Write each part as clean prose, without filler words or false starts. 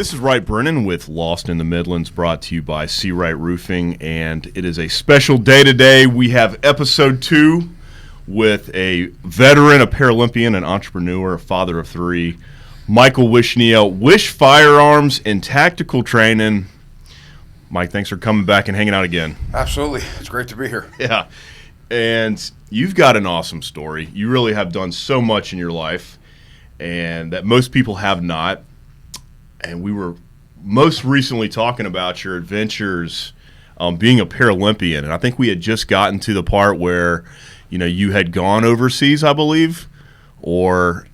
This is Wright Brennan with Lost in the Midlands, brought to you by C. Wright Roofing, and it is a special day today. We have episode 2 with a veteran, a Paralympian, an entrepreneur, a father of 3, Michael Wishnia, Wish Firearms and Tactical Training. Mike, thanks for coming back and hanging out again. Absolutely. It's great to be here. Yeah. And you've got an awesome story. You really have done so much in your life, and that most people have not. And we were most recently talking about your adventures being a Paralympian. And I think we had just gotten to the part where, you had gone overseas, I believe, or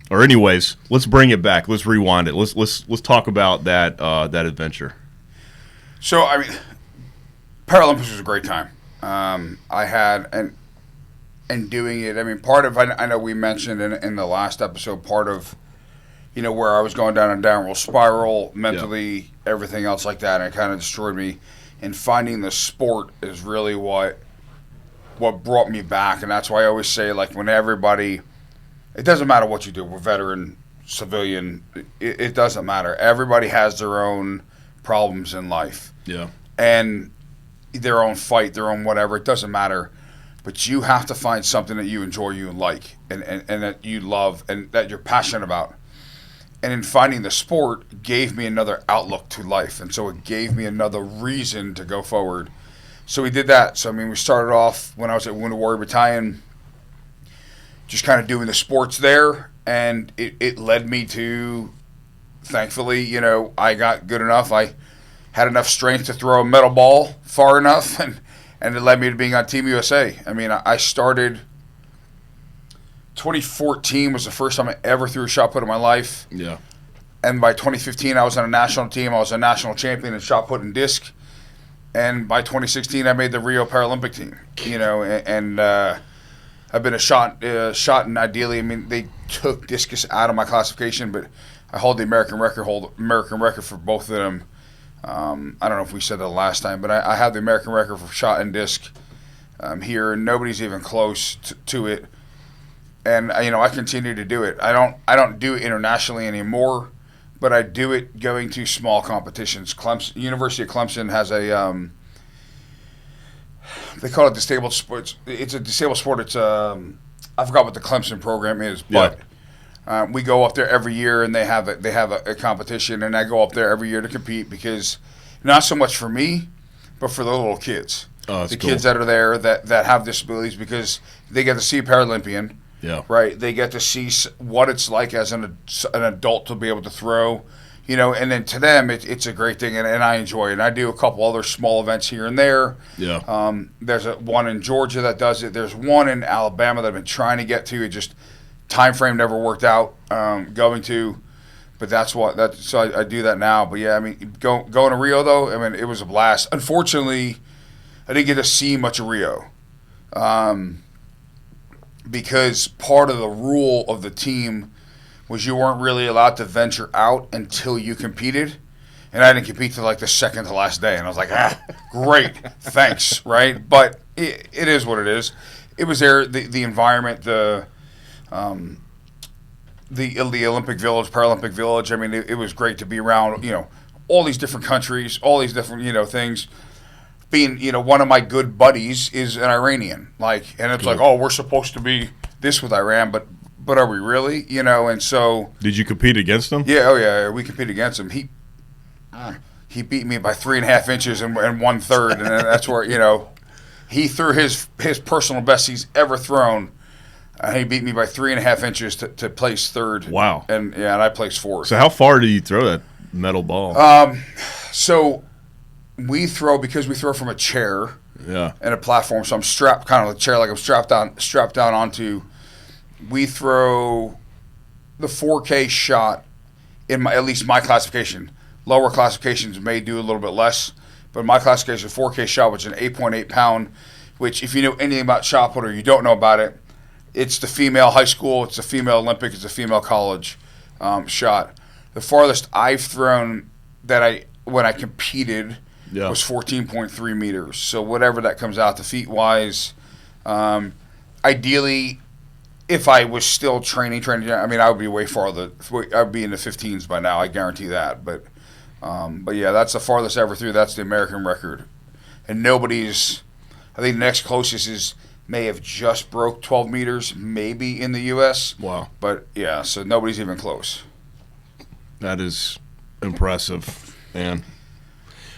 anyways, let's bring it back. Let's rewind it. Let's talk about that adventure. So, Paralympics was a great time. I had, and doing it, part of, I know we mentioned in the last episode, part of, where I was going down a downward spiral, mentally, everything else like that, and it kind of destroyed me. And finding the sport is really what brought me back. And that's why I always say, when everybody, it doesn't matter what you do, we're veteran, civilian, it doesn't matter. Everybody has their own problems in life. Yeah. And their own fight, their own whatever, it doesn't matter. But you have to find something that you enjoy, you like, and that you love, and that you're passionate about. And in finding the sport gave me another outlook to life. And so it gave me another reason to go forward. So we did that. So, we started off when I was at Wounded Warrior Battalion, just kind of doing the sports there. And it led me to, thankfully, I got good enough. I had enough strength to throw a metal ball far enough. And it led me to being on Team USA. I started... 2014 was the first time I ever threw a shot put in my life. Yeah. And by 2015, I was on a national team. I was a national champion in shot put and disc. And by 2016, I made the Rio Paralympic team. And I've been a shot, and ideally, they took discus out of my classification, but I hold the American record for both of them. I don't know if we said that last time, but I have the American record for shot and disc here, and nobody's even close to it. And I continue to do it. I don't do it internationally anymore, but I do it going to small competitions. University of Clemson has a they call it disabled sports. It's a disabled sport. It's I forgot what the Clemson program is, but we go up there every year, and they have a competition, and I go up there every year to compete because not so much for me, but for the little kids, the kids that are there that have disabilities, because they get to see a Paralympian. Yeah. Right. They get to see what it's like as an adult to be able to throw, and then to them it's a great thing, and I enjoy it. And I do a couple other small events here and there. Yeah. There's one in Georgia that does it. There's one in Alabama that I've been trying to get to. It just time frame never worked out going to, but so I do that now. But yeah, going to Rio though, it was a blast. Unfortunately, I didn't get to see much of Rio. Because part of the rule of the team was you weren't really allowed to venture out until you competed. And I didn't compete till the second to last day. And I was like, great, thanks, right? But it is what it is. It was there, the environment, the Olympic Village, Paralympic Village. It was great to be around, all these different countries, all these different, things. Being, one of my good buddies is an Iranian, and it's cool. We're supposed to be this with Iran, but are we really, and so. Did you compete against him? Yeah, we competed against him. He beat me by 3.5 inches and 1/3, and that's where, he threw his personal best he's ever thrown. He beat me by 3.5 inches to place third. Wow. And I placed fourth. So how far did you throw that metal ball? So we throw from a chair. Yeah. And a platform, so I'm strapped, kind of like a chair, I'm strapped down onto. We throw the 4K shot in at least my classification. Lower classifications may do a little bit less, but my classification, 4K shot, which is an 8.8 pound, which if you know anything about shot put or you don't know about it, it's the female high school, it's the female Olympic, it's the female college shot. The farthest I've thrown when I competed was 14.3 meters. So whatever that comes out to feet-wise, ideally if I was still training, I mean, I would be way farther. I'd be in the 15s by now. I guarantee that. But yeah, that's the farthest ever through. That's the American record, and nobody's. I think the next closest may have just broke 12 meters, maybe in the U.S. Wow. But yeah, so nobody's even close. That is impressive, man.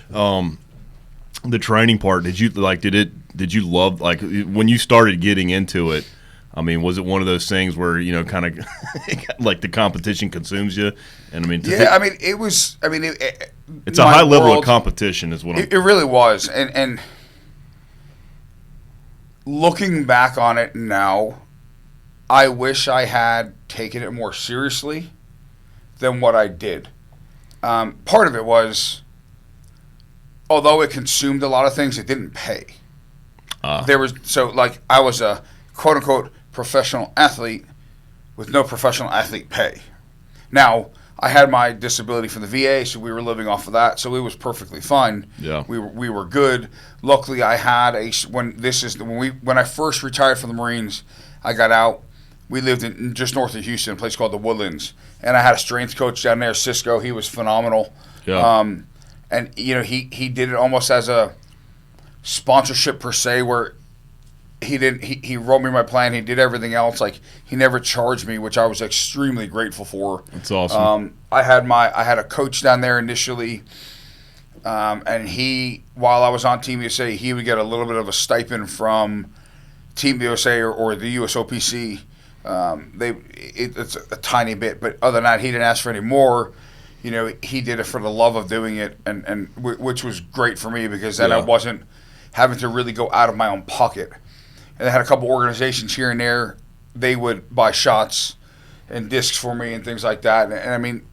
The training part, did you love, like, when you started getting into it, I mean, was it one of those things where, you know, kind of like the competition consumes you? And I mean, it's a high level of competition is what it really was. And looking back on it now, I wish I had taken it more seriously than what I did. Part of it was, although it consumed a lot of things, it didn't pay. I was a quote unquote professional athlete with no professional athlete pay. Now, I had my disability from the VA, so we were living off of that, so it was perfectly fine. Yeah, we were good. Luckily, I had when I first retired from the Marines, I got out. We lived in just north of Houston, a place called the Woodlands, and I had a strength coach down there, Cisco. He was phenomenal. Yeah. And you know, he did it almost as a sponsorship per se, where he wrote me my plan. He did everything else. Like, he never charged me, which I was extremely grateful for. That's awesome. I had a coach down there initially, and while I was on Team USA, he would get a little bit of a stipend from Team USA or the USOPC. It's a tiny bit, but other than that, he didn't ask for any more. You know, he did it for the love of doing it, and which was great for me, because then I wasn't having to really go out of my own pocket. And I had a couple organizations here and there. They would buy shots and discs for me and things like that. And I mean,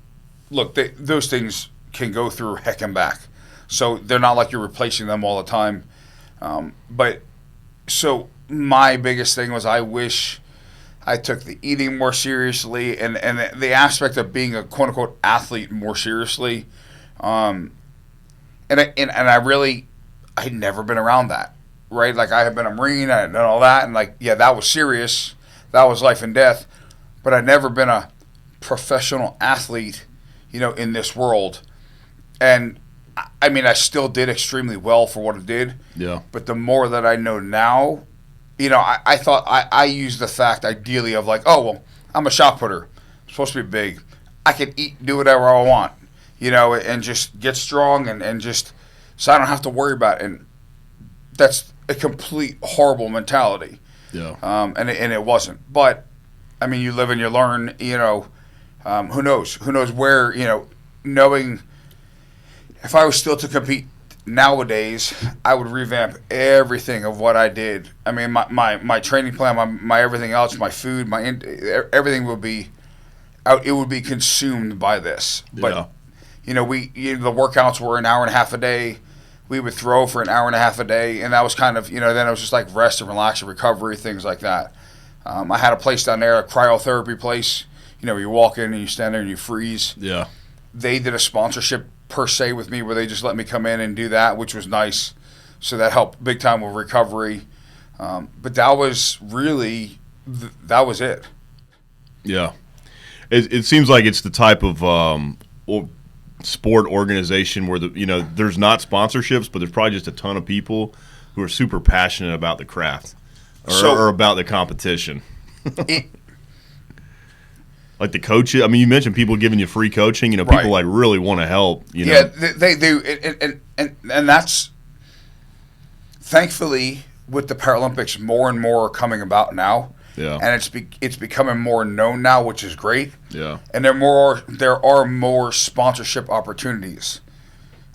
look, those things can go through heck and back. So they're not like you're replacing them all the time. But so my biggest thing was, I wish I took the eating more seriously and the aspect of being a quote unquote athlete more seriously. And I'd never been around that. Right, like, I had been a Marine, I had done all that, and like, yeah, that was serious, that was life and death, but I'd never been a professional athlete, you know, in this world. And I mean, I still did extremely well for what it did. Yeah. But the more that I know now, you know, I thought I used the fact ideally of like, oh well, I'm a shot putter, I'm supposed to be big, I can do whatever I want, you know, and just get strong and just so I don't have to worry about it. And that's a complete horrible mentality. Yeah. And it wasn't. But I mean, you live and you learn. You know, who knows? Who knows where? You know, knowing if I was still to compete nowadays, I would revamp everything of what I did. I mean, my training plan, my everything else, my food, everything would be out. It would be consumed by this. But you know, the workouts were an hour and a half a day. We would throw for an hour and a half a day, and that was kind of, you know, then it was just like rest and relax and recovery, things like that. I had a place down there, a cryotherapy place, you know, where you walk in and you stand there and you freeze. Yeah. They did a sponsorship per se with me where they just let me come in and do that, which was nice. So that helped big time with recovery. But that was really, that was it. Yeah. It seems like it's the type of sport organization where there's not sponsorships, but there's probably just a ton of people who are super passionate about the craft or about the competition. Like the coaches. I mean, you mentioned people giving you free coaching. You know, people like really want to help. You know? Yeah, they do, and that's thankfully with the Paralympics, more and more are coming about now. Yeah, and it's becoming more known now, which is great. Yeah, and there are more sponsorship opportunities.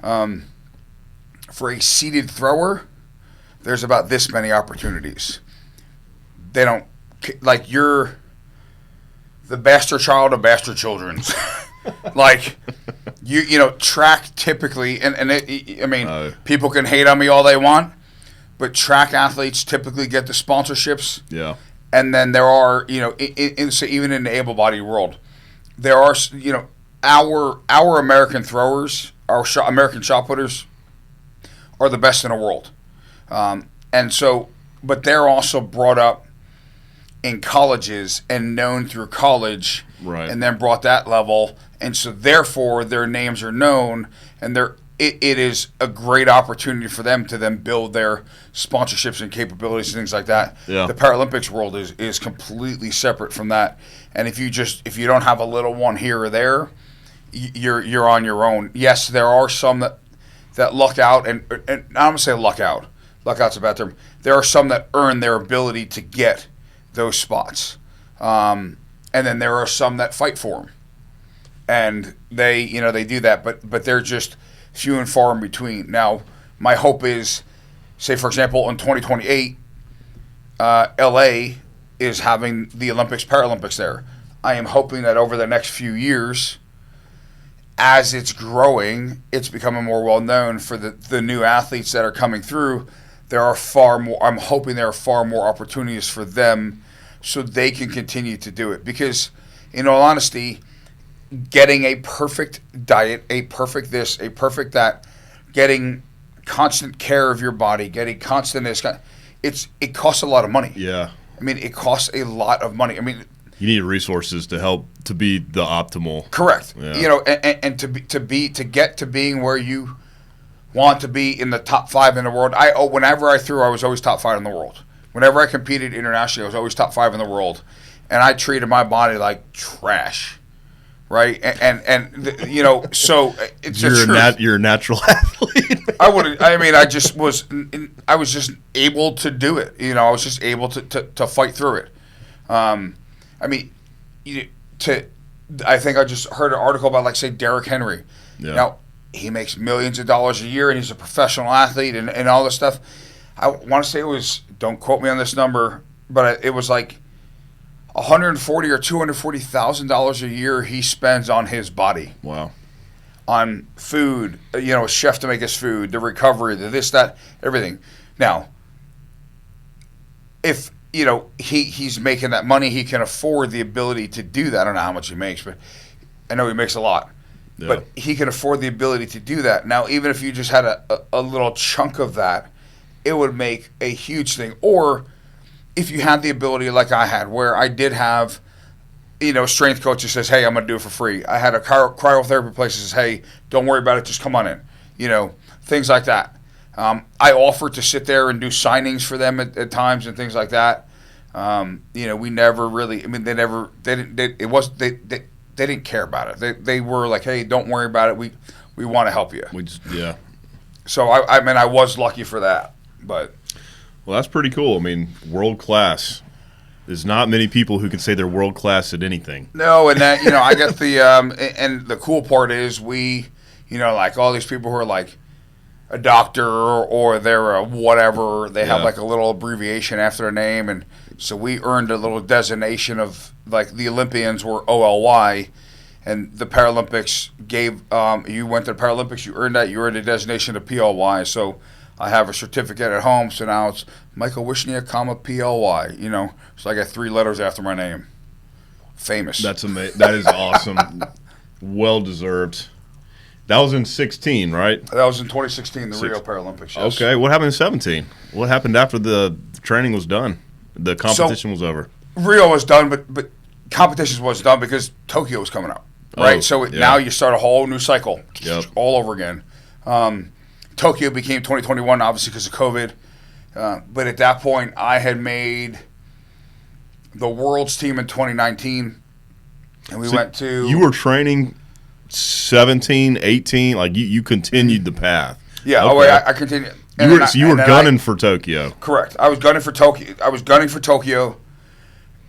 For a seated thrower, there's about this many opportunities. They don't like you're the bastard child of bastard children's. Like you know track typically, people can hate on me all they want, but track athletes typically get the sponsorships. Yeah. And then there are, you know, so even in the able-bodied world, there are, you know, our American throwers, our American shot putters, are the best in the world, and so, but they're also brought up in colleges and known through college, Right. and then brought that level, and so therefore their names are known, and it is a great opportunity for them to then build their sponsorships and capabilities and things like that. Yeah. The Paralympics world is completely separate from that, and if you don't have a little one here or there, you're on your own. Yes, there are some that luck out, and I'm gonna say luck out. Luck out's a bad term. There are some that earn their ability to get those spots, and then there are some that fight for them, and they do that, but they're just few and far in between. Now, my hope is, say for example, in 2028, LA is having the Olympics, Paralympics there. I am hoping that over the next few years, as it's growing, it's becoming more well known for the new athletes that are coming through. There are far more. I'm hoping there are far more opportunities for them, so they can continue to do it. Because, in all honesty, getting a perfect diet, a perfect this, a perfect that, getting constant care of your body, getting constant this, it costs a lot of money. Yeah. I mean, it costs a lot of money. I mean, you need resources to help to be the optimal. Correct. Yeah. And to get to being where you want to be in the top 5 in the world. Whenever I threw, I was always top 5 in the world. Whenever I competed internationally, I was always top 5 in the world, and I treated my body like trash. Right, so it's you're a natural athlete. I was just able to do it. I was just able to fight through it. I think I just heard an article about, like, say, Derrick Henry. Yeah. Now, he makes millions of dollars a year, and he's a professional athlete and all this stuff. I want to say it was, don't quote me on this number, but it was like $140,000 or $240,000 a year he spends on his body. Wow. On food, a chef to make his food, the recovery, the this, that, everything. Now, if he's making that money, he can afford the ability to do that. I don't know how much he makes, but I know he makes a lot. Yeah. But he can afford the ability to do that. Now, even if you just had a little chunk of that, it would make a huge thing. Or if you had the ability like I had, where I did have, a strength coach that says, hey, I'm going to do it for free. I had a cryotherapy place that says, hey, don't worry about it, just come on in. Things like that. I offered to sit there and do signings for them at times and things like that. We never really, they didn't care about it. They were like, hey, don't worry about it. We want to help you. Yeah. So I was lucky for that, but. Well, that's pretty cool. I mean, world class. There's not many people who can say they're world class at anything. No, and that I get the and the cool part is we, like all these people who are like a doctor or they're a whatever, they have like a little abbreviation after their name, and so we earned a little designation of, like, the Olympians were OLY, and the Paralympics gave you went to the Paralympics, you earned that, you earned a designation of PLY. So I have a certificate at home, so now it's Michael Wishnia, PLY. So I got 3 letters after my name. Famous. That's amazing. That is awesome. Well deserved. That was in 16, right? That was in 2016, the Rio Paralympics. Yes. Okay. What happened in 17? What happened after the training was done? The competition was over. Rio was done, but competition was done because Tokyo was coming up, right? Oh, So yeah. now you start a whole new cycle, Yep. all over again. Tokyo became 2021, obviously because of COVID. But at that point, I had made the world's team in 2019, and we went to. You were training 17, 18, like you continued the path. Yeah, Okay. I continued. You were gunning for Tokyo. Correct. I was gunning for Tokyo.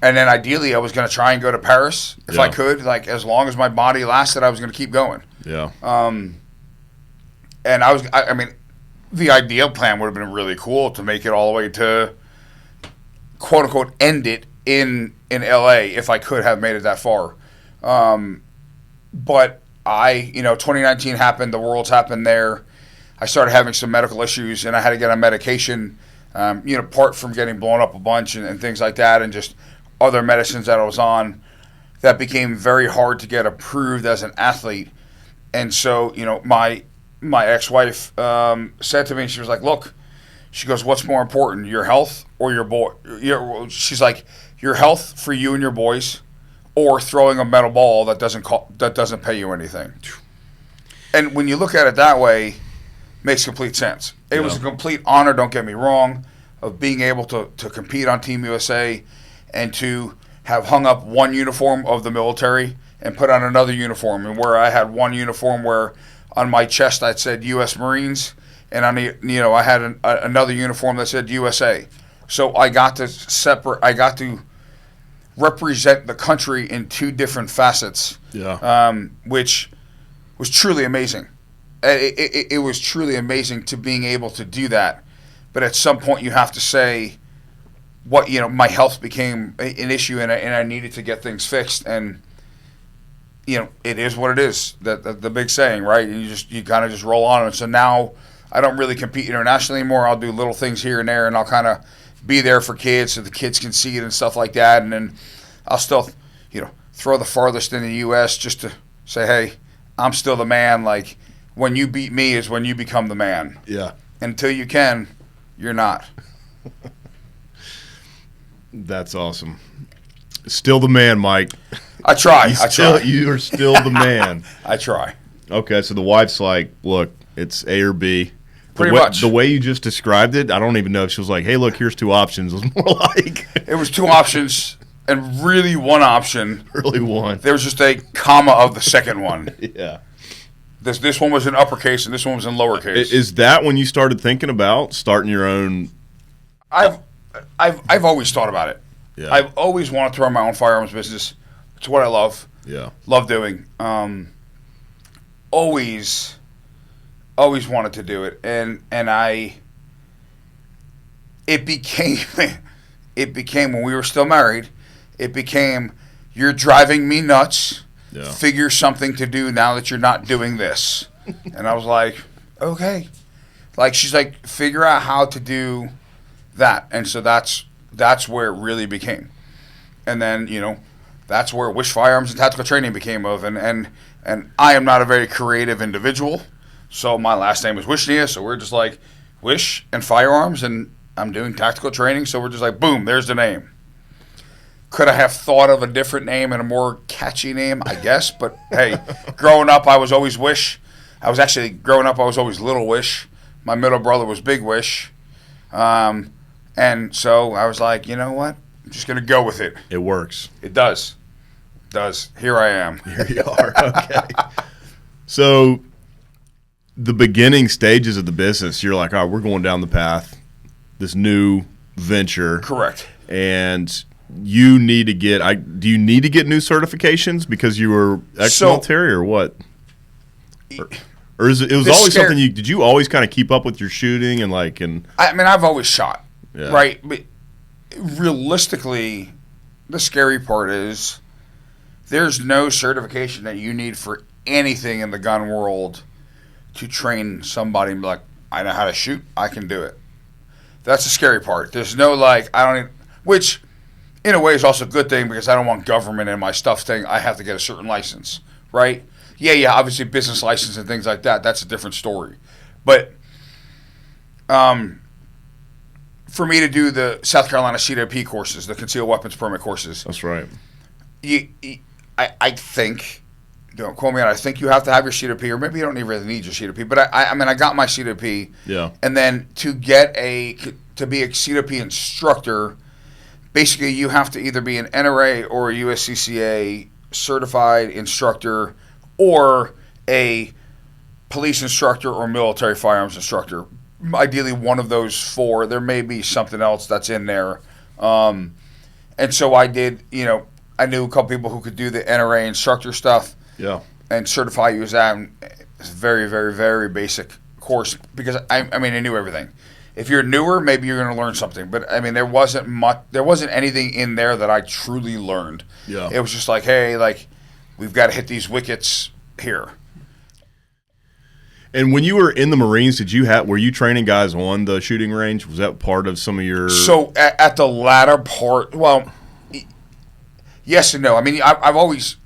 And then ideally, I was going to try and go to Paris if I could. Like, as long as my body lasted, I was going to keep going. Yeah. And I mean, the ideal plan would have been really cool to make it all the way to, quote unquote, end it in LA if I could have made it that far. But 2019 happened, the Worlds happened there. I started having some medical issues, and I had to get on medication, apart from getting blown up a bunch and things like that, and just other medicines that I was on that became very hard to get approved as an athlete. And so, my ex-wife said to me, she was like, look, She goes, what's more important, your health or your boy? She's like, your health for you and your boys, or throwing a metal ball that doesn't pay you anything. And when you look at it that way, makes complete sense. It was a complete honor, don't get me wrong, of being able to compete on Team USA and to have hung up one uniform of the military and put on another uniform. And where I had one uniform where on my chest I said U.S. Marines, and on the, I had another uniform that said USA. So I got to represent the country in two different facets, which was truly amazing. It was truly amazing to being able to do that. But at some point you have to say, my health became an issue, and I needed to get things fixed. And it is what it is. The big saying, right? You kind of just roll on. And so now I don't really compete internationally anymore. I'll do little things here and there, and I'll kind of be there for kids so the kids can see it and stuff like that. And then I'll still, throw the farthest in the U.S. just to say, hey, I'm still the man. Like, when you beat me is when you become the man. Yeah. Until you can, you're not. That's awesome. Still the man, Mike. I try. You are still the man. I try. Okay, so the wife's like, look, it's A or B. Pretty much. The way you just described it, I don't even know if she was like, hey, look, here's two options. It was more like... It was two options, and really one option. Really one. There was just a comma of the second one. Yeah. This one was in uppercase, and this one was in lowercase. Is that when you started thinking about starting your own... I've always thought about it. Yeah. I've always wanted to run my own firearms business. It's what I love. Yeah. Love doing. Always wanted to do it, and it became when we were still married. It became, you're driving me nuts. Yeah. Figure something to do now that you're not doing this. And I was like, okay. Like, she's like, figure out how to do that. And so that's where it really became. And then that's where Wish Firearms and Tactical Training became of. And I am not a very creative individual. So my last name is Wishnia, so we're just like Wish and Firearms, and I'm doing tactical training, so we're just like, boom, there's the name. Could I have thought of a different name and a more catchy name? I guess, but hey, growing up, I was always Wish. Growing up, I was always Little Wish. My middle brother was Big Wish. And so I was like, you know what? I'm just going to go with it. It works. It does. Here I am. Here you are. Okay. So the beginning stages of the business, you're like, all right, we're going down the path, this new venture. Correct. And you need to get do you need to get new certifications because you were ex-military or what? Or is it was always something did you always kind of keep up with your shooting and I mean, I've always shot. Yeah. Right? But realistically, the scary part is there's no certification that you need for anything in the gun world to train somebody and be like, I know how to shoot, I can do it. That's the scary part. There's no which in a way is also a good thing because I don't want government in my stuff saying I have to get a certain license, right? Yeah, obviously business license and things like that, that's a different story. But for me to do the South Carolina CWP courses, the Concealed Weapons Permit courses. That's right. I think, don't quote me on it, I think you have to have your CWP, or maybe you don't really need your CWP, but I got my CWP. Yeah. And then to be a CWP instructor, basically you have to either be an NRA or a USCCA certified instructor or a police instructor or military firearms instructor. Ideally one of those four. There may be something else that's in there. And so I did, I knew a couple people who could do the NRA instructor stuff. Yeah. And certify you as that. It's a very, very, very basic course because I knew everything. If you're newer, maybe you're going to learn something. But there wasn't anything in there that I truly learned. Yeah. It was just like, hey, we've got to hit these wickets here. And when you were in the Marines, were you training guys on the shooting range? Was that part of some of your? So at the latter part, well, yes and no. I mean, I've always,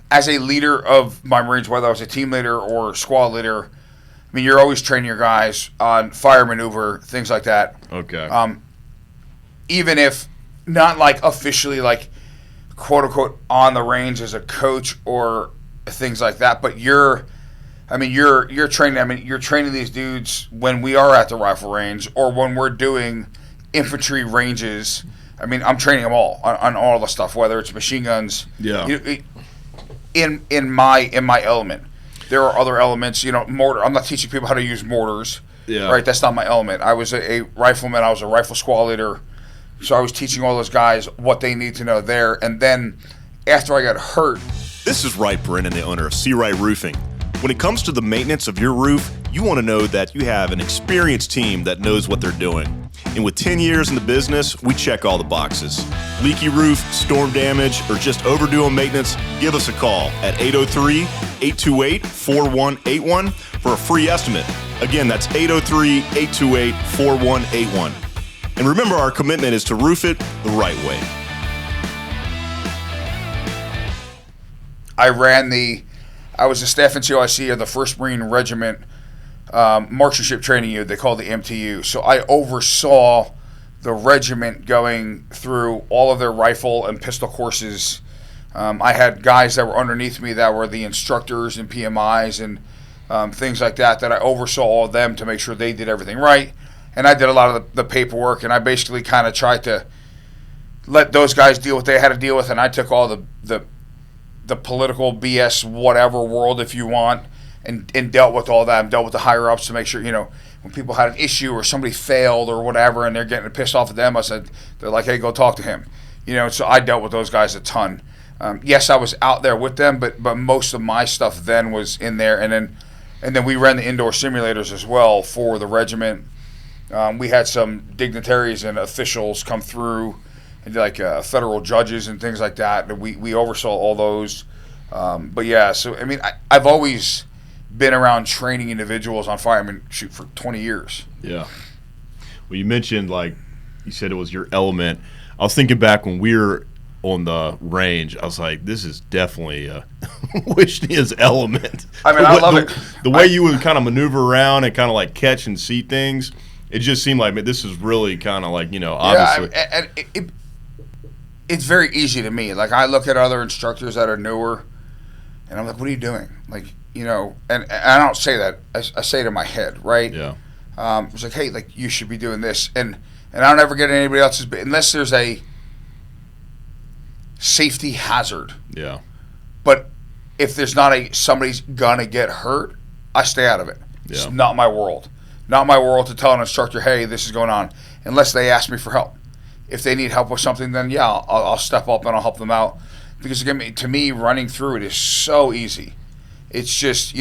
as a leader of my Marines, whether I was a team leader or squad leader, mean, you're always training your guys on fire maneuver, things like that. Okay. Even if not like officially like quote unquote on the range as a coach or things like that, but you're training. I mean, you're training these dudes when we are at the rifle range or when we're doing infantry ranges. I mean, I'm training them all on all the stuff, whether it's machine guns. Yeah. In my element, there are other elements. Mortar. I'm not teaching people how to use mortars. Yeah. Right. That's not my element. I was a rifleman. I was a rifle squad leader. So I was teaching all those guys what they need to know there. And then after I got hurt. This is Wright Brennan, the owner of Sea Right Roofing. When it comes to the maintenance of your roof, you want to know that you have an experienced team that knows what they're doing. And with 10 years in the business, we check all the boxes. Leaky roof, storm damage, or just overdue on maintenance, give us a call at 803-828-4181 for a free estimate. Again, that's 803-828-4181. And remember, our commitment is to roof it the right way. I was a staff in COIC of the 1st Marine Regiment Marksmanship Training Unit. They call it the MTU. So I oversaw the regiment going through all of their rifle and pistol courses. I had guys that were underneath me that were the instructors and PMIs and things like that I oversaw all of them to make sure they did everything right. And I did a lot of the paperwork, and I basically kind of tried to let those guys deal with what they had to deal with, and I took all the political BS whatever world, if you want, and dealt with all that and dealt with the higher ups to make sure, when people had an issue or somebody failed or whatever and they're getting pissed off at them, they're like, hey, go talk to him. So I dealt with those guys a ton. Yes, I was out there with them, but most of my stuff then was in there, and then we ran the indoor simulators as well for the regiment. We had some dignitaries and officials come through, and like federal judges and things like that. We oversaw all those. But yeah, so I mean, I've always been around training individuals on firearm shoot for 20 years. Yeah. Well, you mentioned, like you said, it was your element. I was thinking back when we were on the range, I was like, this is definitely Wishnia's element. I mean, I love it. The way you would kind of maneuver around and kind of like catch and see things, it just seemed like, man, this is really kind of like, obviously. Yeah, and it's very easy to me. Like, I look at other instructors that are newer, and I'm like, what are you doing? Like, and I don't say that. I say it in my head, right? Yeah. It's like, hey, like, you should be doing this. And I don't ever get anybody else's, unless there's a safety hazard. Yeah. But if there's not somebody's gonna get hurt, I stay out of it. Yeah. It's not my world. Not my world to tell an instructor, hey, this is going on, unless they ask me for help. If they need help with something, then yeah, I'll step up and I'll help them out. Because again, to me, running through it is so easy. It's just,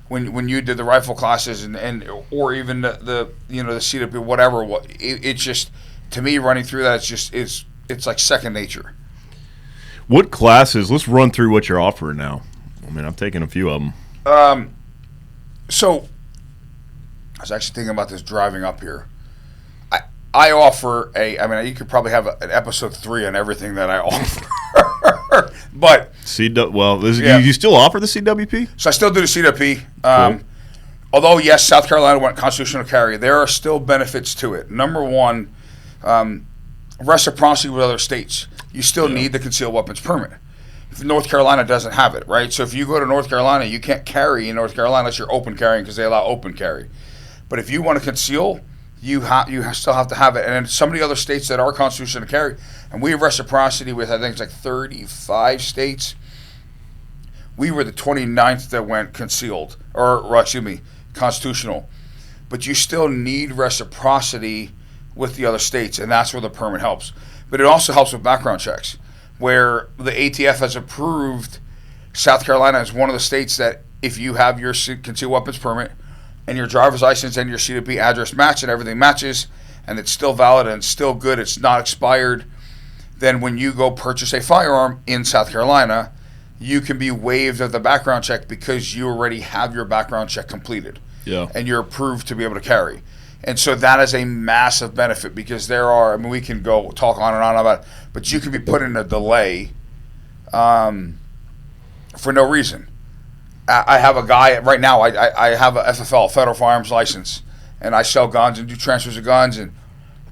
when you did the rifle classes and or even the CWP, whatever, it's just, to me, running through that, it's like second nature. What classes? Let's run through what you're offering now. I mean, I've taken a few of them. So I was actually thinking about this driving up here. I offer you could probably have an episode 3 on everything that I offer. But you still offer the CWP? So I still do the CWP. Cool. Although, yes, South Carolina went constitutional carry, there are still benefits to it. Number one, reciprocity with other states. You still need the concealed weapons permit. If North Carolina doesn't have it, right? So if you go to North Carolina, you can't carry in North Carolina unless you're open carrying, because they allow open carry. But if you want to conceal, you still have to have it. And in some of the other states that are constitutional carry, and we have reciprocity with, I think it's like 35 states. We were the 29th that went concealed, constitutional. But you still need reciprocity with the other states, and that's where the permit helps. But it also helps with background checks, where the ATF has approved South Carolina as one of the states that if you have your concealed weapons permit and your driver's license and your CWP address match and everything matches, and it's still valid and it's still good, it's not expired, then when you go purchase a firearm in South Carolina, you can be waived of the background check because you already have your background check completed. Yeah. And you're approved to be able to carry. And so that is a massive benefit, because we can go talk on and on about it, but you can be put in a delay for no reason. I have a guy right now. I have a FFL, Federal Firearms License, and I sell guns and do transfers of guns. And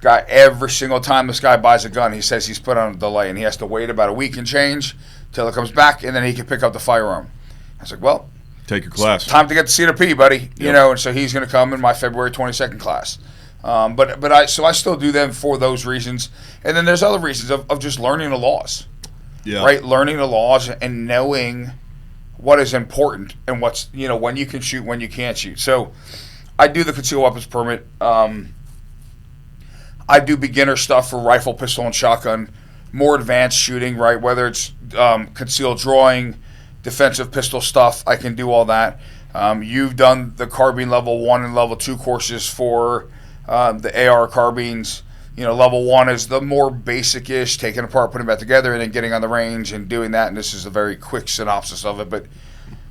guy, every single time this guy buys a gun, he says he's put on a delay, and he has to wait about a week and change till it comes back, and then he can pick up the firearm. I was like, well, take your class. Time to get the C&P, buddy. You Yep. know, and so he's going to come in my February 22nd class. But I still do them for those reasons, and then there's other reasons of just learning the laws. Yeah. Right, learning the laws and knowing what is important and what's, you know, when you can shoot, when you can't shoot. So I do the concealed weapons permit. I do beginner stuff for rifle, pistol, and shotgun. More advanced shooting, right? Whether it's concealed drawing, defensive pistol stuff, I can do all that. You've done the carbine level 1 and level 2 courses for the AR carbines. You know, level 1 is the more basic-ish, taking apart, putting it back together, and then getting on the range and doing that. And this is a very quick synopsis of it. But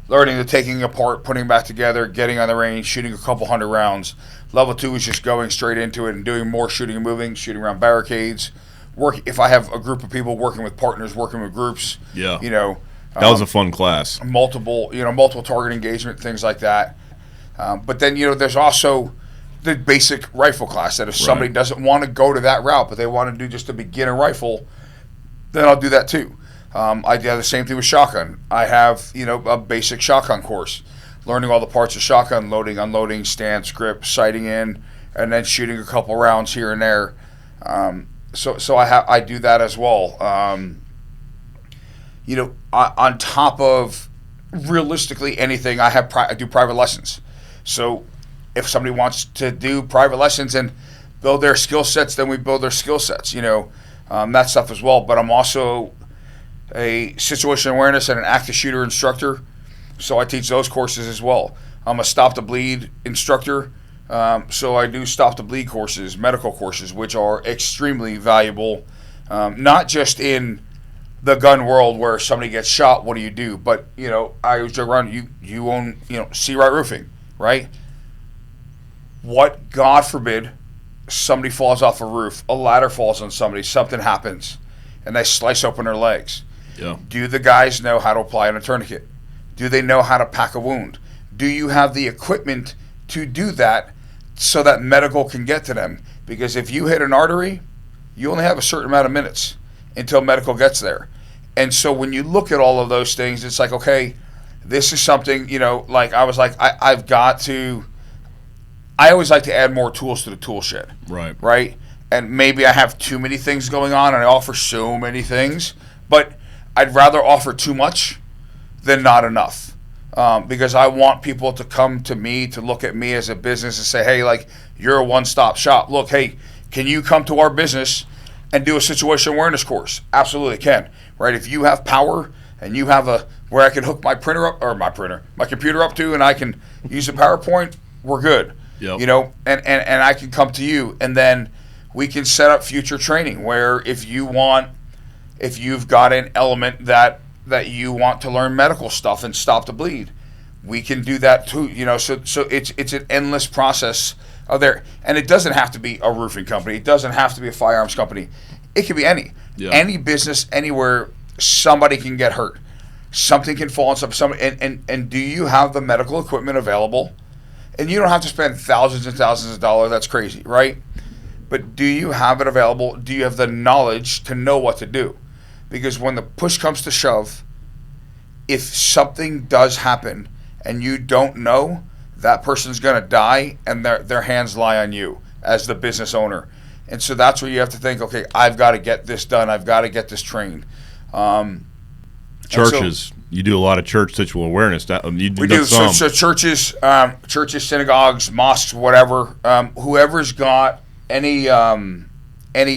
learning the taking apart, putting back together, getting on the range, shooting a couple hundred rounds. Level 2 is just going straight into it and doing more shooting and moving, shooting around barricades. If I have a group of people working with partners, working with groups, Yeah. you know. That was a fun class. Multiple target engagement, things like that. But then, you know, there's also the basic rifle class that if somebody doesn't want to go to that route, but they want to do just a beginner rifle, then I'll do that too. I do the same thing with shotgun. I have, you know, a basic shotgun course, learning all the parts of shotgun, loading, unloading, stance, grip, sighting in, and then shooting a couple rounds here and there. So I do that as well. You know, on top of realistically anything, I do private lessons. So if somebody wants to do private lessons and build their skill sets, then we build their skill sets, you know, that stuff as well. But I'm also a situational awareness and an active shooter instructor, so I teach those courses as well. I'm a stop to bleed instructor, so I do stop to bleed courses, medical courses, which are extremely valuable, not just in the gun world where somebody gets shot, what do you do? But, you know, I always joke around, you own, you know, See Right Roofing, right? What, God forbid, somebody falls off a roof, a ladder falls on somebody, something happens, and they slice open their legs. Yeah. Do the guys know how to apply a tourniquet? Do they know how to pack a wound? Do you have the equipment to do that so that medical can get to them? Because if you hit an artery, you only have a certain amount of minutes until medical gets there. And so when you look at all of those things, it's like, okay, this is something, you know, like I was like, I've got to, I always like to add more tools to the tool shed. Right. Right? And maybe I have too many things going on and I offer so many things, but I'd rather offer too much than not enough. Because I want people to come to me, to look at me as a business and say, hey, like, you're a one-stop shop. Look, hey, can you come to our business and do a situation awareness course? Absolutely can. Right? If you have power and you have where I can hook my printer up, or my computer up to, and I can use a PowerPoint, we're good. Yep. You know, and I can come to you, and then we can set up future training where if you've got an element that you want to learn medical stuff and stop the bleed, we can do that too. You know, so it's an endless process of there, and it doesn't have to be a roofing company. It doesn't have to be a firearms company. It could be any business, anywhere. Somebody can get hurt, something can fall on somebody, and do you have the medical equipment available? And you don't have to spend thousands and thousands of dollars. That's crazy, right? But do you have it available? Do you have the knowledge to know what to do? Because when the push comes to shove, if something does happen and you don't know, that person's going to die, and their hands lie on you as the business owner. And so that's where you have to think, okay, I've got to get this done. I've got to get this trained. Churches. You do a lot of church situational awareness. We do. So churches, synagogues, mosques, whatever. Whoever's got any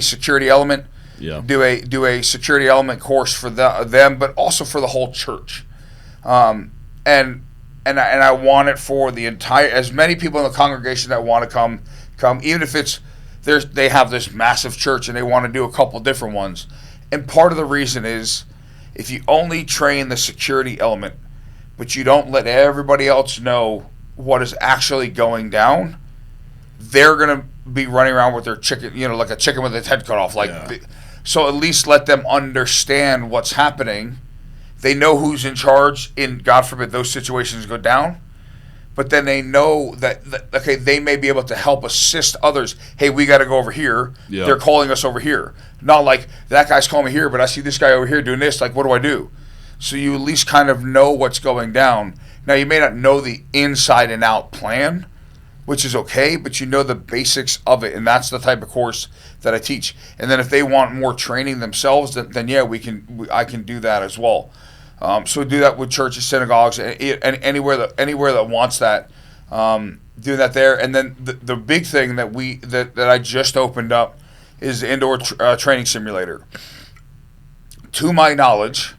security element, do a security element course for them, but also for the whole church. And I want it for the entire, as many people in the congregation that want to come, even if it's they have this massive church and they want to do a couple different ones. And part of the reason is, if you only train the security element, but you don't let everybody else know what is actually going down, they're going to be running around with their chicken, you know, like a chicken with its head cut off. So at least let them understand what's happening. they know who's in charge in, God forbid, those situations go down. But then they know that okay, they may be able to help assist others. Hey, we got to go over here. Yeah. They're calling us over here. Not like, that guy's calling me here, but I see this guy over here doing this. Like, what do I do? So you at least kind of know what's going down. Now, you may not know the inside and out plan, which is okay, but you know the basics of it, and that's the type of course that I teach. And then if they want more training themselves, then yeah, I can do that as well. So we do that with churches, synagogues, and anywhere that wants that, do that there. And then the big thing that I just opened up is the indoor training simulator. To my knowledge,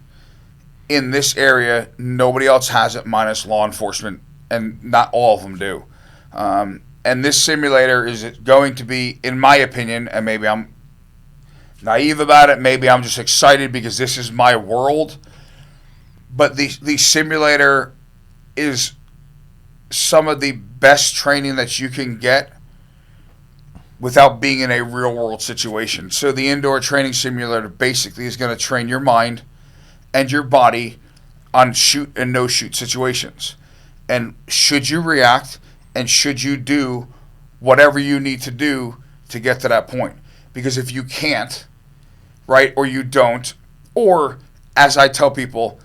in this area, nobody else has it minus law enforcement, and not all of them do. And this simulator is going to be, in my opinion, and maybe I'm naive about it, maybe I'm just excited because this is my world, but the simulator is some of the best training that you can get without being in a real world situation. So the indoor training simulator basically is going to train your mind and your body on shoot and no shoot situations. And should you react, and should you do whatever you need to do to get to that point? Because if you can't, right, or you don't, or as I tell people,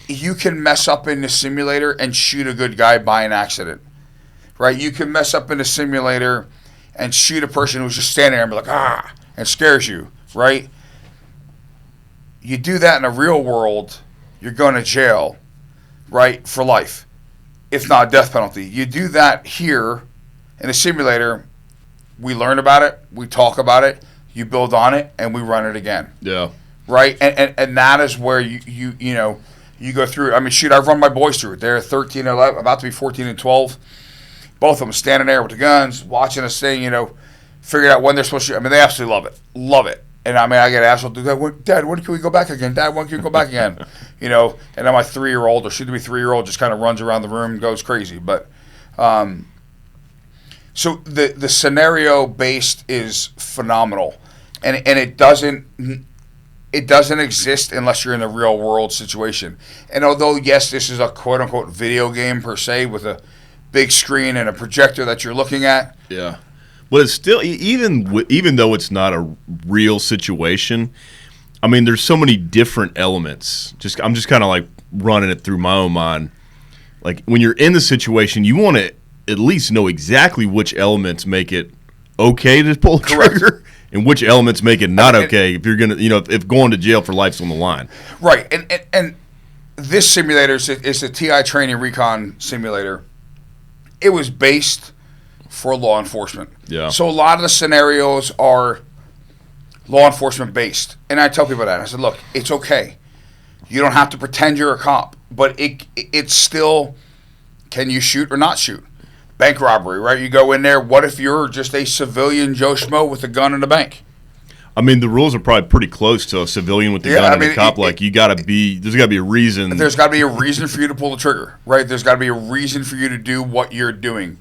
you can mess up in the simulator and shoot a good guy by an accident, right? You can mess up in the simulator and shoot a person who's just standing there and be like, and scares you, right? You do that in the real world, you're going to jail, right, for life, if not a death penalty. You do that here in a simulator, we learn about it, we talk about it, you build on it, and we run it again. Yeah. Right? And that is where you go through it. I mean, shoot, I've run my boys through it. They're 13 and 11, about to be 14 and 12. Both of them standing there with the guns, watching us thing, figuring out when they're supposed to shoot. I mean, they absolutely love it. Love it. And I mean, I get asked, Dad, when can we go back again? Dad, when can we go back again? And then my 3-year-old, or soon-to-be 3-year-old, just kind of runs around the room and goes crazy. But so the scenario-based is phenomenal. And it doesn't exist unless you're in the real-world situation. And although, yes, this is a quote-unquote video game per se with a big screen and a projector that you're looking at. Yeah. But it's still, even though it's not a real situation, I mean, there's so many different elements. I'm just kind of like running it through my own mind. Like, when you're in the situation, you want to at least know exactly which elements make it okay to pull the trigger and which elements make it not okay if you're going to, if going to jail for life's on the line. Right. And this simulator is a TI Training Recon simulator. It was based for law enforcement. Yeah. So a lot of the scenarios are law enforcement based. And I tell people that. I said, look, it's okay. You don't have to pretend you're a cop. But it's still, can you shoot or not shoot? Bank robbery, right? You go in there, what if you're just a civilian Joe Schmo with a gun in the bank? I mean, the rules are probably pretty close to a civilian with the gun and a cop. There's got to be a reason. There's got to be a reason for you to pull the trigger, right? There's got to be a reason for you to do what you're doing.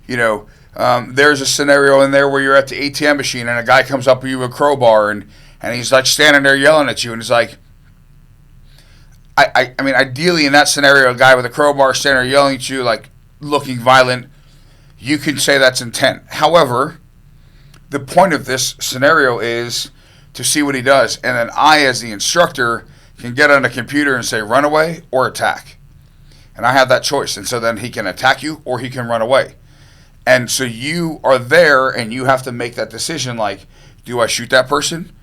There's a scenario in there where you're at the ATM machine and a guy comes up with you with a crowbar and he's like standing there yelling at you, and he's like, I mean, ideally in that scenario, a guy with a crowbar standing there yelling at you, like looking violent, you can say that's intent. However, the point of this scenario is to see what he does. And then I, as the instructor, can get on the computer and say run away or attack. And I have that choice. And so then he can attack you or he can run away. And so you are there and you have to make that decision, like, do I shoot that person?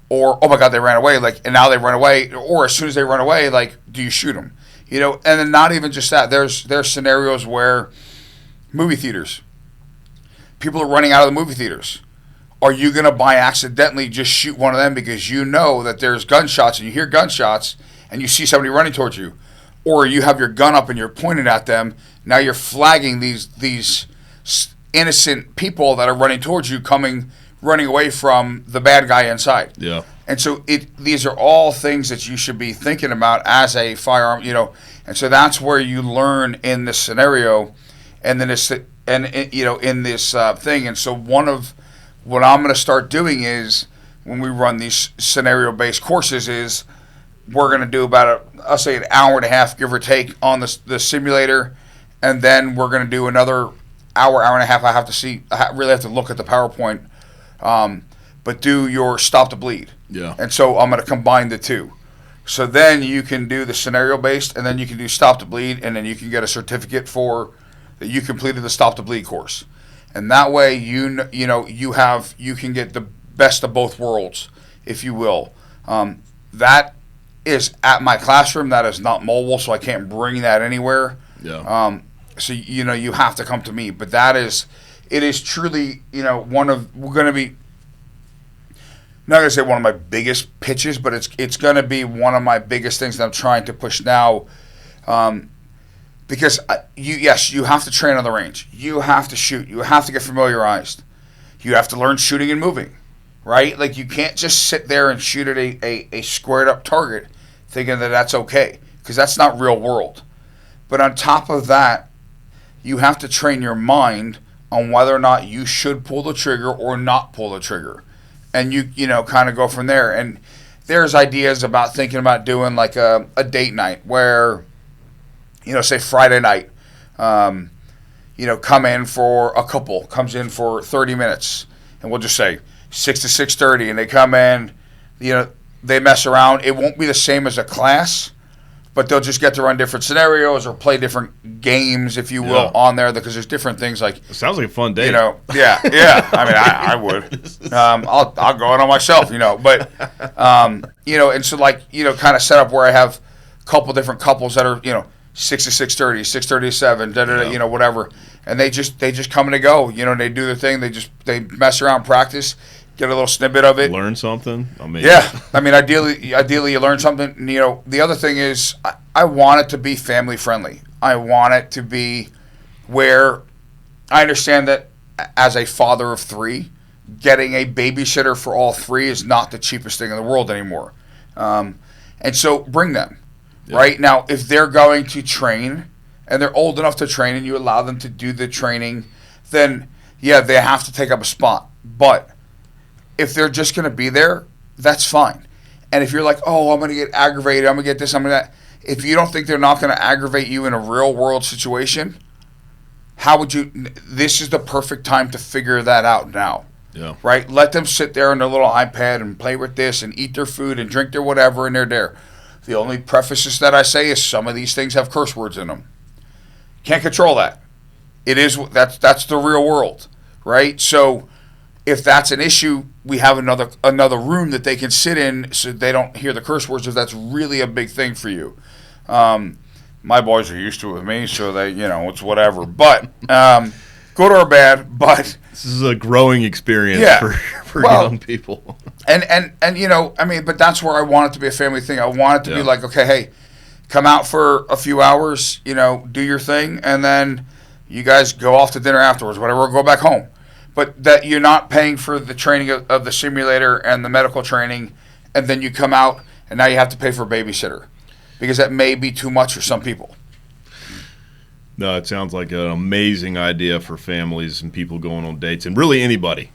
Or, oh my God, they ran away. And now they run away. Or as soon as they run away, do you shoot them? And then not even just that. There's scenarios where movie theaters, people are running out of the movie theaters. Are you going to by accidentally just shoot one of them because you know that there's gunshots and you hear gunshots and you see somebody running towards you? Or you have your gun up and you're pointing at them. Now you're flagging these innocent people that are running towards you, running away from the bad guy inside. Yeah. And so these are all things that you should be thinking about as a firearm, And so that's where you learn in this scenario, and then in this thing. And so one of what I'm going to start doing is, when we run these scenario-based courses, is we're going to do about I'll say an hour and a half, give or take, on the simulator, and then we're going to do another hour and a half. I really have to look at the PowerPoint, but do your stop the bleed. Yeah. And so I'm going to combine the two. So then you can do the scenario based, and then you can do stop the bleed, and then you can get a certificate for that you completed the stop the bleed course. And that way you can get the best of both worlds, if you will. That is at my classroom. That is not mobile, so I can't bring that anywhere. Yeah. So you have to come to me. But it is truly we're going to be, not going to say one of my biggest pitches, but it's going to be one of my biggest things that I'm trying to push now. Because you have to train on the range. You have to shoot. You have to get familiarized. You have to learn shooting and moving, right? Like, you can't just sit there and shoot at a squared up target thinking that that's okay, because that's not real world. But on top of that, you have to train your mind on whether or not you should pull the trigger or not pull the trigger. And you kind of go from there. And there's ideas about thinking about doing like a date night where, say Friday night, come in for a couple, comes in for 30 minutes, and we'll just say 6 to 6:30, and they come in, they mess around. It won't be the same as a class, but they'll just get to run different scenarios or play different games, if you will, on there, because there's different things like. It sounds like a fun day. Yeah. I mean, I would. I'll go out on myself, but and so kind of set up where I have a couple different couples that are 6 to 6:30, 6:30 to 7, whatever, and they just come and go. They do their thing. They mess around, practice, get a little snippet of it, learn something. Yeah, I mean, ideally you learn something. The other thing is I want it to be family friendly. I want it to be where I understand that as a father of 3, getting a babysitter for all 3 is not the cheapest thing in the world anymore, and so bring them. Yeah. Right now, if they're going to train and they're old enough to train, and you allow them to do the training, then they have to take up a spot. But if they're just going to be there, that's fine. And if you're like, oh, I'm going to get aggravated, I'm going to get this, I'm going to that. If you don't think they're not going to aggravate you in a real world situation, how would you? This is the perfect time to figure that out now. Yeah. Right? Let them sit there on their little iPad and play with this and eat their food and drink their whatever, and they're there. The only prefaces that I say is some of these things have curse words in them. Can't control that. That's the real world, right? So if that's an issue, we have another room that they can sit in so they don't hear the curse words, if that's really a big thing for you. My boys are used to it with me, so they, it's whatever. But good or bad, but this is a growing experience for young people. And but that's where I want it to be a family thing. I want it to be like, okay, hey, come out for a few hours, do your thing, and then you guys go off to dinner afterwards, whatever, or go back home. But that you're not paying for the training of the simulator and the medical training, and then you come out and now you have to pay for a babysitter, because that may be too much for some people. No, it sounds like an amazing idea for families and people going on dates, and really anybody.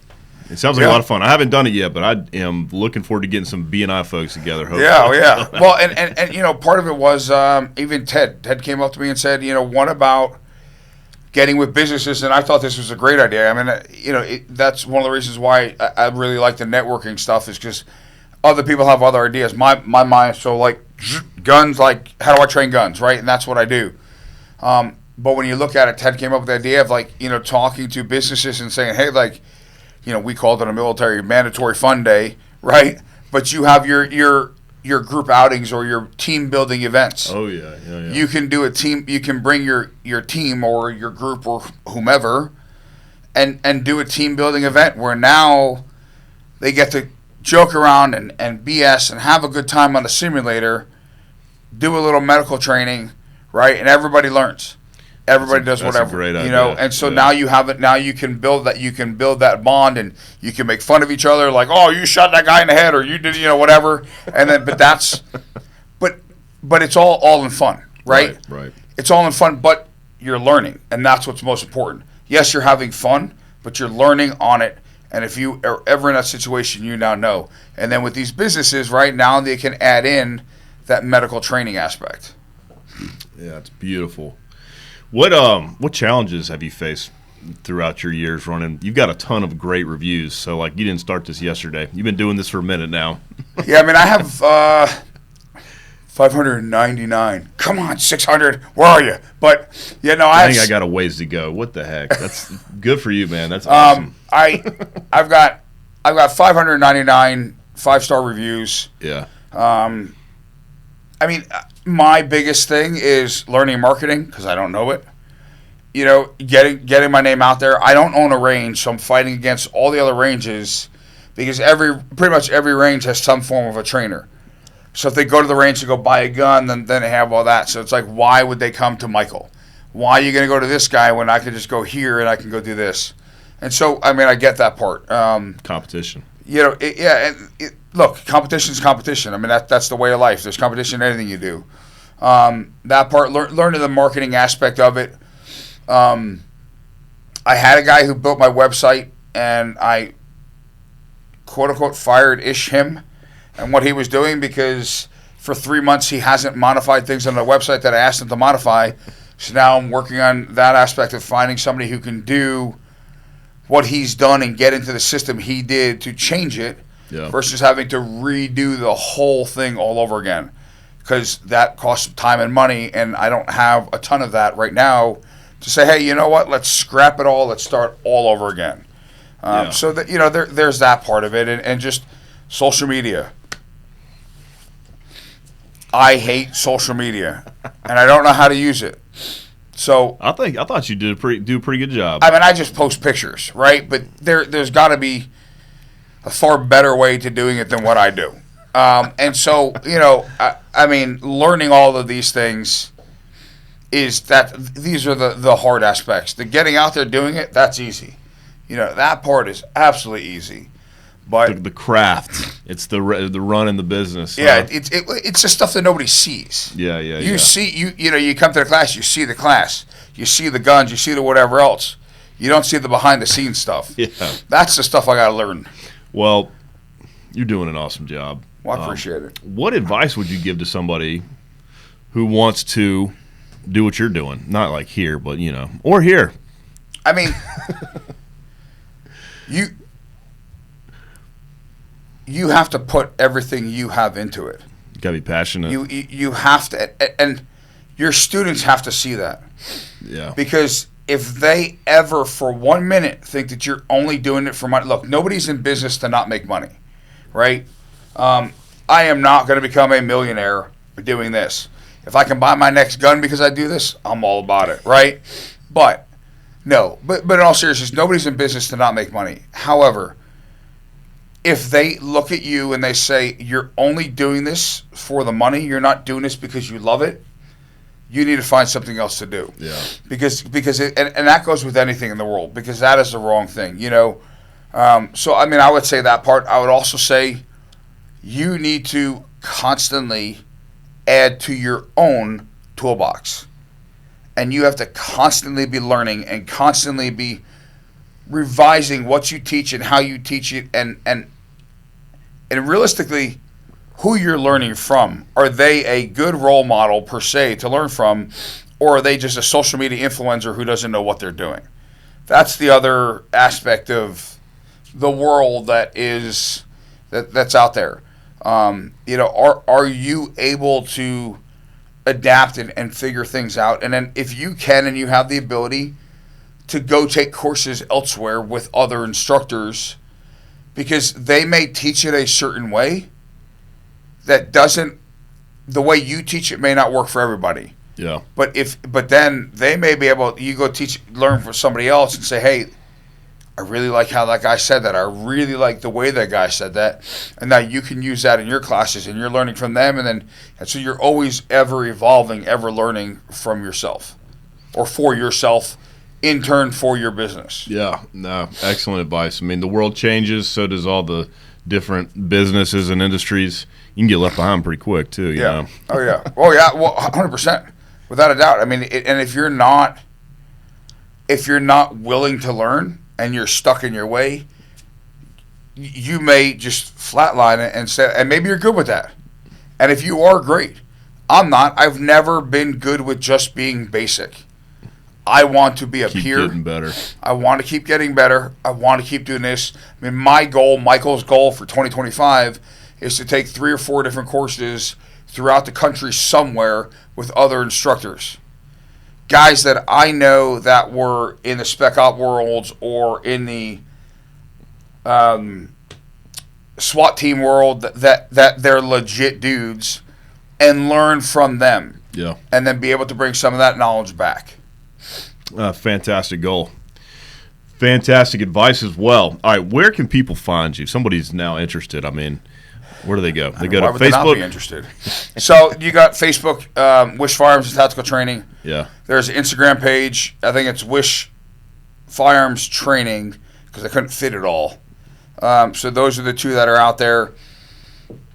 It sounds like a lot of fun. I haven't done it yet, but I am looking forward to getting some B&I folks together. Hopefully. Yeah. Well, and part of it was even Ted. Ted came up to me and said, what about getting with businesses? And I thought this was a great idea. I mean, that's one of the reasons why I really like the networking stuff, is because other people have other ideas. My mind, so like guns, like how do I train guns, right? And that's what I do. But when you look at it, Ted came up with the idea of talking to businesses and saying, hey, we called it a military mandatory fun day, right? But you have your group outings or your team building events. Oh yeah. You can do a team. You can bring your team or your group or whomever, and do a team building event where now they get to joke around and BS and have a good time on the simulator, do a little medical training, right? And everybody learns. Everybody does whatever, that's a great idea. And so now you have it. Now you can build that. You can build that bond, and you can make fun of each other, like, "Oh, you shot that guy in the head," or "You did, whatever." And then, but it's all in fun, right? Right. It's all in fun, but you're learning, and that's what's most important. Yes, you're having fun, but you're learning on it. And if you are ever in that situation, you now know. And then with these businesses, right now, they can add in that medical training aspect. Yeah, it's beautiful. What challenges have you faced throughout your years running? You've got a ton of great reviews, so like you didn't start this yesterday. You've been doing this for a minute now. Yeah, I mean, I have 599. Come on, 600. Where are you? But yeah, no, I think I got a ways to go. What the heck? That's good for you, man. That's awesome. I've got 599 5-star reviews. Yeah. I mean, my biggest thing is learning marketing because I don't know it. You know, getting my name out there. I don't own a range, so I'm fighting against all the other ranges because pretty much every range has some form of a trainer. So if they go to the range to go buy a gun, then they have all that. So it's like, why would they come to Michael? Why are you going to go to this guy when I can just go here and I can go do this? And so, I mean, I get that part. Competition. You know, look, competition's competition. I mean, that's the way of life. There's competition in anything you do. That part, learning the marketing aspect of it. I had a guy who built my website, and I, quote-unquote, fired-ish him and what he was doing because for 3 months he hasn't modified things on the website that I asked him to modify. So now I'm working on that aspect of finding somebody who can do what he's done and get into the system he did to change it versus having to redo the whole thing all over again because that costs time and money, and I don't have a ton of that right now to say, hey, you know what, let's scrap it all, let's start all over again. So that, you know, there's that part of it, and just social media. I hate social media, and I don't know how to use it. So I thought you do a pretty good job. I mean, I just post pictures, right? But there's got to be a far better way to doing it than what I do. And so, you know, I mean, learning all of these things these are the hard aspects. The getting out there doing it, that's easy. You know, that part is absolutely easy. But the craft, it's the run in the business. Yeah, huh? It's the stuff that nobody sees. Yeah. See, you know, you come to the class, you see the class, you see the guns, you see the whatever else. You don't see the behind the scenes stuff. Yeah, that's the stuff I got to learn. Well, you're doing an awesome job. Well, I appreciate it. What advice would you give to somebody who wants to do what you're doing? Not like here, but you know, or here. I mean, you have to put everything you have into it. You gotta be passionate. You have to, and your students have to see that. Yeah. Because if they ever for 1 minute think that you're only doing it for money, look, nobody's in business to not make money, right? I am not going to become a millionaire for doing this. If I can buy my next gun because I do this, I'm all about it, right? But no, but in all seriousness, nobody's in business to not make money. However, if they look at you and they say, you're only doing this for the money, you're not doing this because you love it, you need to find something else to do. Yeah. Because and that goes with anything in the world, because that is the wrong thing, you know. So, I mean, I would say that part. I would also say you need to constantly add to your own toolbox. And you have to constantly be learning and constantly be revising what you teach and how you teach it, and realistically, who you're learning from. Are they a good role model per se to learn from, or are they just a social media influencer who doesn't know what they're doing? That's the other aspect of the world that's out there. You know, are you able to adapt and figure things out? And then if you can and you have the ability to go take courses elsewhere with other instructors, because they may teach it a certain way that doesn't, the way you teach it may not work for everybody. Yeah. But then they may be able, you go learn from somebody else and say, hey, I really like how that guy said that. I really like the way that guy said that. And now you can use that in your classes, and you're learning from them. And so you're always ever evolving, ever learning from yourself, or for yourself, in turn for your business. Yeah, no, excellent advice. I mean, the world changes, so does all the different businesses and industries. You can get left behind pretty quick too. You know? Oh yeah. Oh yeah. Well, 100%, without a doubt. I mean, and if you're not willing to learn and you're stuck in your way, you may just flatline it and say, and maybe you're good with that. And if you are, great. I'm not. I've never been good with just being basic. I want to be a peer. Keep getting better. I want to keep getting better. I want to keep doing this. I mean, my goal, Michael's goal for 2025 is to take 3 or 4 different courses throughout the country somewhere with other instructors. Guys that I know that were in the spec op worlds or in the SWAT team world that they're legit dudes, and learn from them. Yeah. And then be able to bring some of that knowledge back. Fantastic goal. Fantastic advice as well. All right, where can people find you? Somebody's now interested. I mean, where do they go? They go to Why would they not Facebook. be interested? So you got Facebook, Wish Firearms Tactical Training. Yeah. There's an Instagram page. I think it's Wish Firearms Training because I couldn't fit it all. So those are the 2 that are out there.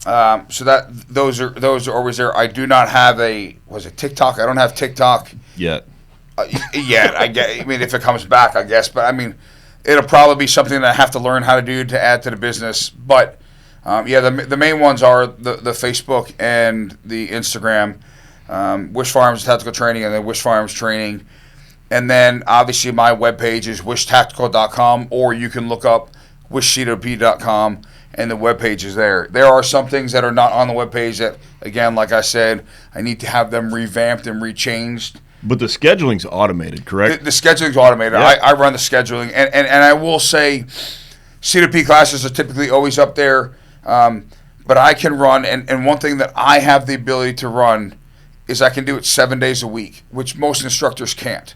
So that those are always there. I do not have TikTok? I don't have TikTok Yet. yet. I mean, if it comes back, I guess. But I mean, it'll probably be something that I have to learn how to do to add to the business. But the main ones are the Facebook and the Instagram. Wish Firearms Tactical Training and then Wish Firearms Training. And then obviously my webpage is wishtactical.com, or you can look up wishcwp.com and the webpage is there. There are some things that are not on the webpage that, again, like I said, I need to have them revamped and rechanged. But the scheduling's automated, correct? The scheduling's automated. Yeah. I run the scheduling. And I will say CWP classes are typically always up there. But I can run, and one thing that I have the ability to run is I can do it 7 days a week, which most instructors can't.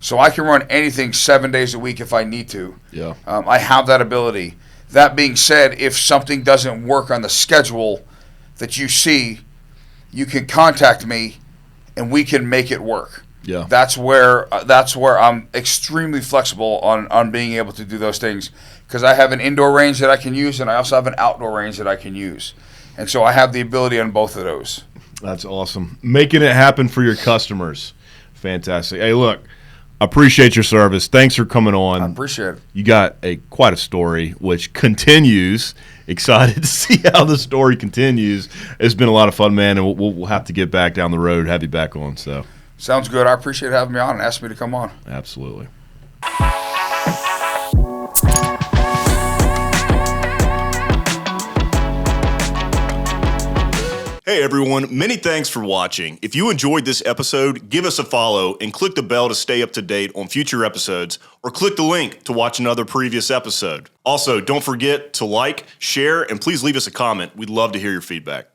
So I can run anything 7 days a week if I need to. Yeah. I have that ability. That being said, if something doesn't work on the schedule that you see, you can contact me, and we can make it work. Yeah. That's where I'm extremely flexible on being able to do those things, because I have an indoor range that I can use, and I also have an outdoor range that I can use, and so I have the ability on both of those. That's awesome. Making it happen for your customers. Fantastic. Hey, look, I appreciate your service. Thanks for coming on. I appreciate it. You got quite a story, which continues. Excited to see how the story continues. It's been a lot of fun, man, and we'll have to get back down the road, have you back on. So sounds good. I appreciate having me on and asking me to come on. Absolutely. Hey everyone, many thanks for watching. If you enjoyed this episode, give us a follow and click the bell to stay up to date on future episodes, or click the link to watch another previous episode. Also, don't forget to like, share, and please leave us a comment. We'd love to hear your feedback.